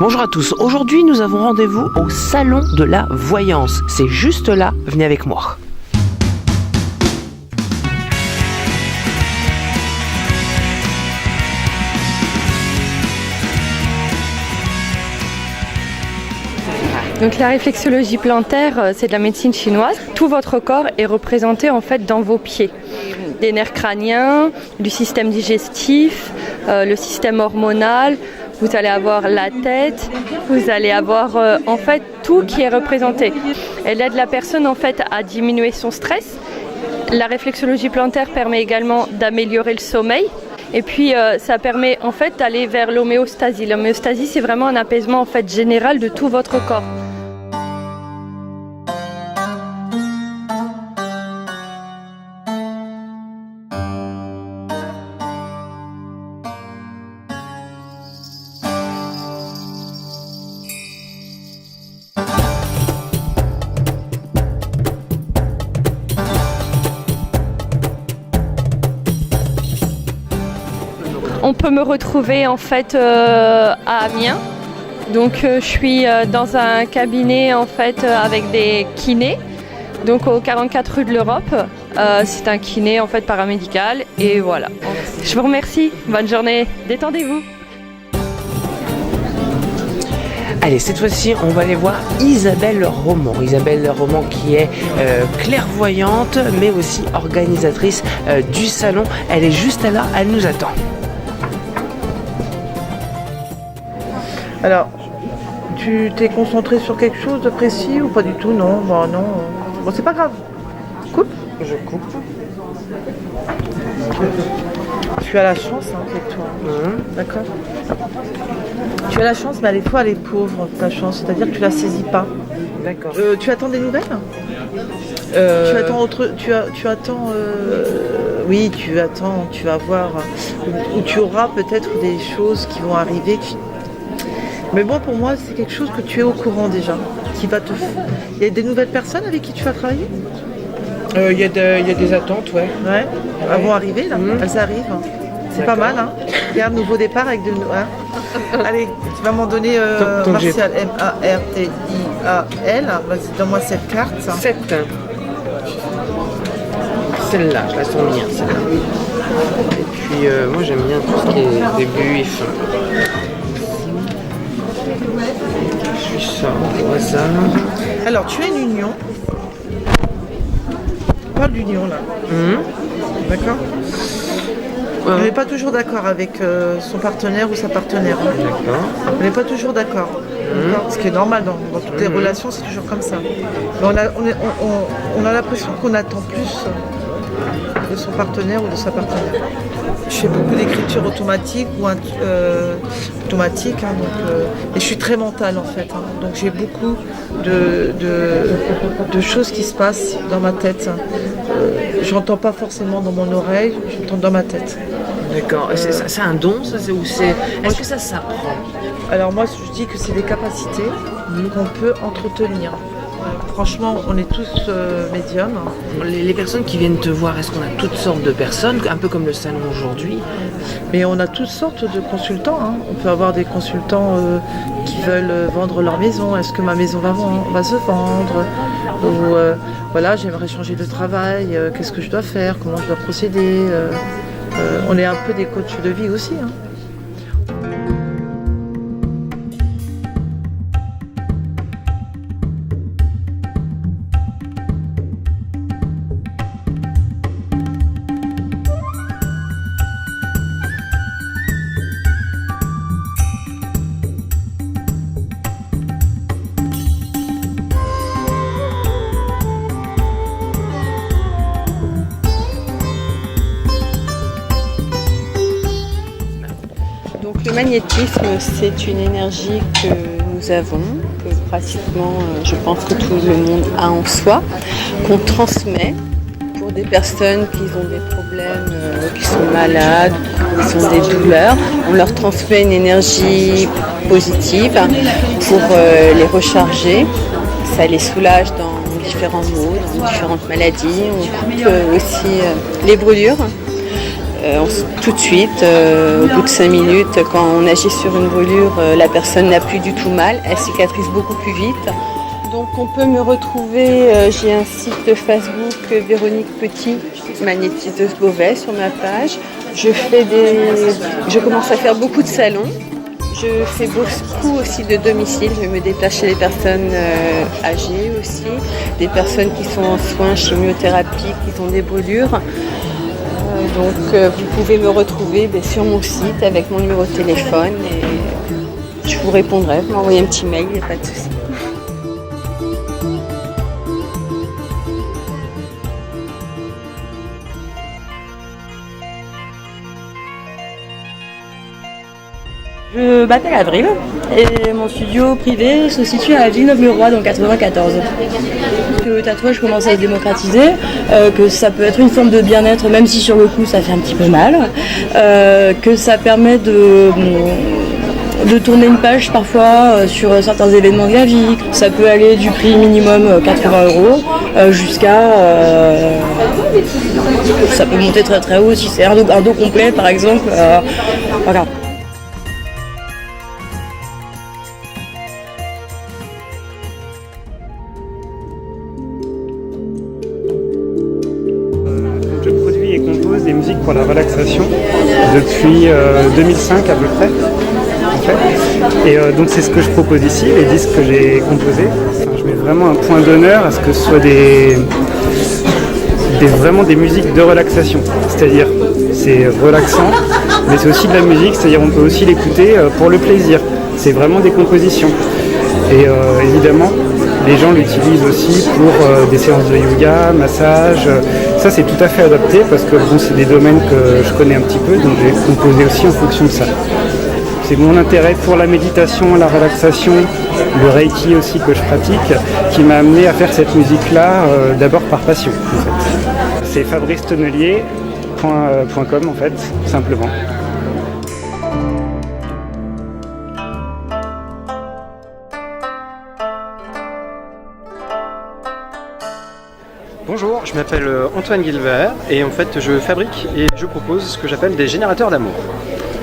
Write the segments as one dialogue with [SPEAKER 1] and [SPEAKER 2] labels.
[SPEAKER 1] Bonjour à tous, aujourd'hui nous avons rendez-vous au salon de la voyance. C'est juste là, venez avec moi.
[SPEAKER 2] Donc la réflexologie plantaire, c'est de la médecine chinoise. Tout votre corps est représenté en fait dans vos pieds. Des nerfs crâniens, du système digestif, le système hormonal. Vous allez avoir la tête, vous allez avoir en fait tout qui est représenté. Elle aide la personne en fait à diminuer son stress. La réflexologie plantaire permet également d'améliorer le sommeil. Et puis ça permet en fait d'aller vers l'homéostasie. L'homéostasie, c'est vraiment un apaisement en fait général de tout votre corps. On peut me retrouver en fait à Amiens. Donc je suis dans un cabinet en fait avec des kinés. Donc au 44 rue de l'Europe. C'est un kiné en fait paramédical et voilà. Je vous remercie. Bonne journée. Détendez-vous.
[SPEAKER 1] Allez, cette fois-ci, on va aller voir Isabelle Romand. Isabelle Romand qui est clairvoyante, mais aussi organisatrice du salon. Elle est juste là, elle nous attend.
[SPEAKER 3] Alors, tu t'es concentré sur quelque chose de précis ou pas du tout? Non, bon, non. Bon, c'est pas grave. Coupe.
[SPEAKER 1] Je coupe.
[SPEAKER 3] Tu as la chance avec toi. D'accord. Tu as la chance, mais des fois elle est pauvre, ta chance. C'est-à-dire que tu la saisis pas.
[SPEAKER 1] D'accord.
[SPEAKER 3] Tu attends des nouvelles? Tu attends autre. Tu attends. Oui, tu attends. Tu vas voir. Ou tu auras peut-être des choses qui vont arriver. Mais bon, pour moi, c'est quelque chose que tu es au courant déjà. Qui va te. Il y a des nouvelles personnes avec qui tu vas travailler?
[SPEAKER 1] Il y a des attentes, ouais.
[SPEAKER 3] Ouais. Elles vont arriver là. Elles arrivent. C'est pas mal, hein. Regarde, nouveau départ avec de nous. Hein. Allez, tu vas m'en donner Martial, M-A-R-T-I-A-L. Vas-y, donne-moi cette carte.
[SPEAKER 1] 7. Celle-là, je la sens bien, celle-là. Et puis, moi j'aime bien tout ce qui est début et fin. Je suis ça au hasard.
[SPEAKER 3] Alors, tu as une union. On parle d'union là. D'accord. On n'est pas toujours d'accord avec son partenaire ou sa partenaire.
[SPEAKER 1] D'accord.
[SPEAKER 3] On n'est pas toujours d'accord. Ce qui est normal dans toutes les relations, c'est toujours comme ça. Mais on a l'impression qu'on attend plus de son partenaire ou de sa partenaire. Je fais beaucoup d'écriture automatique ou automatique, hein, et je suis très mentale en fait. Hein, donc j'ai beaucoup de choses qui se passent dans ma tête. J'entends pas forcément dans mon oreille, j'entends dans ma tête.
[SPEAKER 1] D'accord. C'est un don, ça, est-ce que ça s'apprend?
[SPEAKER 3] Alors moi, je dis que c'est des capacités qu'on peut entretenir. Franchement, on est tous médiums.
[SPEAKER 1] Les personnes qui viennent te voir, est-ce qu'on a toutes sortes de personnes, un peu comme le salon aujourd'hui?
[SPEAKER 3] Mais on a toutes sortes de consultants. Hein. On peut avoir des consultants qui veulent vendre leur maison. Est-ce que ma maison va se vendre? Ou voilà, j'aimerais changer de travail. Qu'est-ce que je dois faire? Comment je dois procéder? On est un peu des coachs de vie aussi. Hein.
[SPEAKER 2] Le magnétisme, c'est une énergie que nous avons, que pratiquement, je pense que tout le monde a en soi, qu'on transmet pour des personnes qui ont des problèmes, qui sont malades, qui ont des douleurs. On leur transmet une énergie positive pour les recharger. Ça les soulage dans
[SPEAKER 4] différents maux, dans différentes maladies. On coupe aussi les brûlures. Tout de suite, au bout de 5 minutes, quand on agit sur une brûlure, la personne n'a plus du tout mal, elle cicatrise beaucoup plus vite. Donc on peut me retrouver, j'ai un site Facebook Véronique Petit, magnétiseuse Beauvais sur ma page. Je commence à faire beaucoup de salons. Je fais beaucoup aussi de domicile, je me déplace chez les personnes âgées aussi, des personnes qui sont en soins, chimiothérapie, qui ont des brûlures. Donc vous pouvez me retrouver sur mon site avec mon numéro de téléphone et je vous répondrai, vous m'envoyez un petit mail, il n'y a pas de souci.
[SPEAKER 5] Je m'appelle Avril et mon studio privé se situe à Villeneuve-le-Roi dans le 94. Le tatouage commence à se démocratiser, que ça peut être une forme de bien-être même si sur le coup ça fait un petit peu mal, que ça permet de tourner une page parfois sur certains événements de la vie. Ça peut aller du prix minimum 80 € jusqu'à... ça peut monter très très haut si c'est un dos complet par exemple. Voilà.
[SPEAKER 6] Je produis et compose des musiques pour la relaxation depuis 2005 à peu près. En fait. Et donc c'est ce que je propose ici, les disques que j'ai composés. Enfin, je mets vraiment un point d'honneur à ce que ce soit vraiment des musiques de relaxation. C'est-à-dire c'est relaxant, mais c'est aussi de la musique, c'est-à-dire on peut aussi l'écouter pour le plaisir. C'est vraiment des compositions. Et évidemment, les gens l'utilisent aussi pour des séances de yoga, massage. Ça, c'est tout à fait adapté parce que bon, c'est des domaines que je connais un petit peu, donc j'ai composé aussi en fonction de ça. C'est mon intérêt pour la méditation, la relaxation, le Reiki aussi que je pratique, qui m'a amené à faire cette musique-là d'abord par passion. En fait. C'est fabricetonnelier.com en fait, simplement.
[SPEAKER 7] Bonjour, je m'appelle Antoine Guilbert et en fait je fabrique et je propose ce que j'appelle des générateurs d'amour.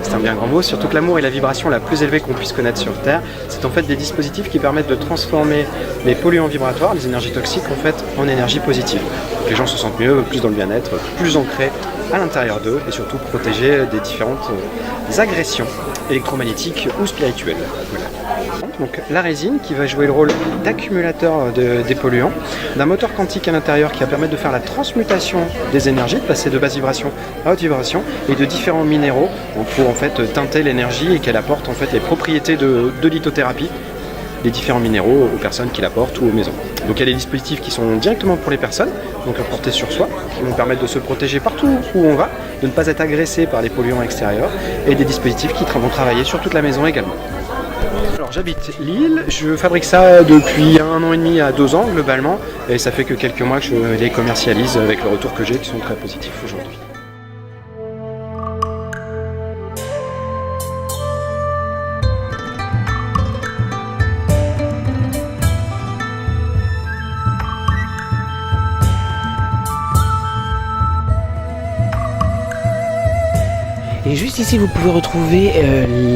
[SPEAKER 7] C'est un bien grand mot, surtout que l'amour est la vibration la plus élevée qu'on puisse connaître sur Terre. C'est en fait des dispositifs qui permettent de transformer les polluants vibratoires, les énergies toxiques en fait en énergie positive. Donc les gens se sentent mieux, plus dans le bien-être, plus ancrés à l'intérieur d'eux et surtout protégés des différentes agressions électromagnétiques ou spirituelles. Voilà. Donc la résine qui va jouer le rôle d'accumulateur des polluants, d'un moteur quantique à l'intérieur qui va permettre de faire la transmutation des énergies, de passer de basse vibration à haute vibration, et de différents minéraux pour en fait teinter l'énergie et qu'elle apporte en fait les propriétés de lithothérapie des différents minéraux aux personnes qui l'apportent ou aux maisons. Donc il y a des dispositifs qui sont directement pour les personnes, donc à porter sur soi, qui vont permettre de se protéger partout où on va, de ne pas être agressé par les polluants extérieurs, et des dispositifs qui vont travailler sur toute la maison également. Alors j'habite Lille, je fabrique ça depuis 1 an et demi à 2 ans globalement, et ça fait que quelques mois que je les commercialise avec le retour que j'ai qui sont très positifs aujourd'hui.
[SPEAKER 1] Et juste ici, vous pouvez retrouver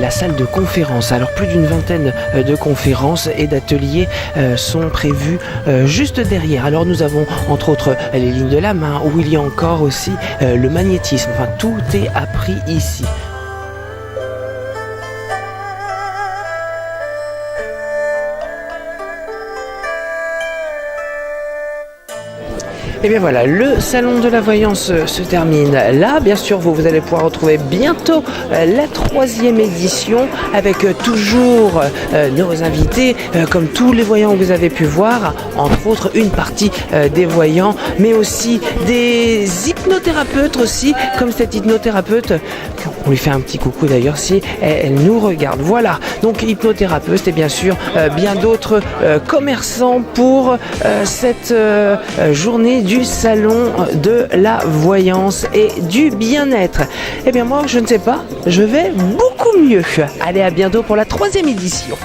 [SPEAKER 1] la salle de conférence. Alors plus d'une vingtaine de conférences et d'ateliers sont prévus juste derrière. Alors nous avons entre autres les lignes de la main, où il y a encore aussi le magnétisme. Enfin, tout est appris ici. Et bien voilà, le salon de la voyance se termine là. Bien sûr, vous allez pouvoir retrouver bientôt la 3e édition avec toujours nos invités, comme tous les voyants que vous avez pu voir, entre autres une partie des voyants, mais aussi des hypnothérapeutes aussi, comme cette hypnothérapeute. On lui fait un petit coucou d'ailleurs si elle nous regarde. Voilà, donc hypnothérapeute et bien sûr bien d'autres commerçants pour cette journée du salon de la voyance et du bien-être. Eh bien moi je ne sais pas, je vais beaucoup mieux. Allez, à bientôt pour la 3e édition.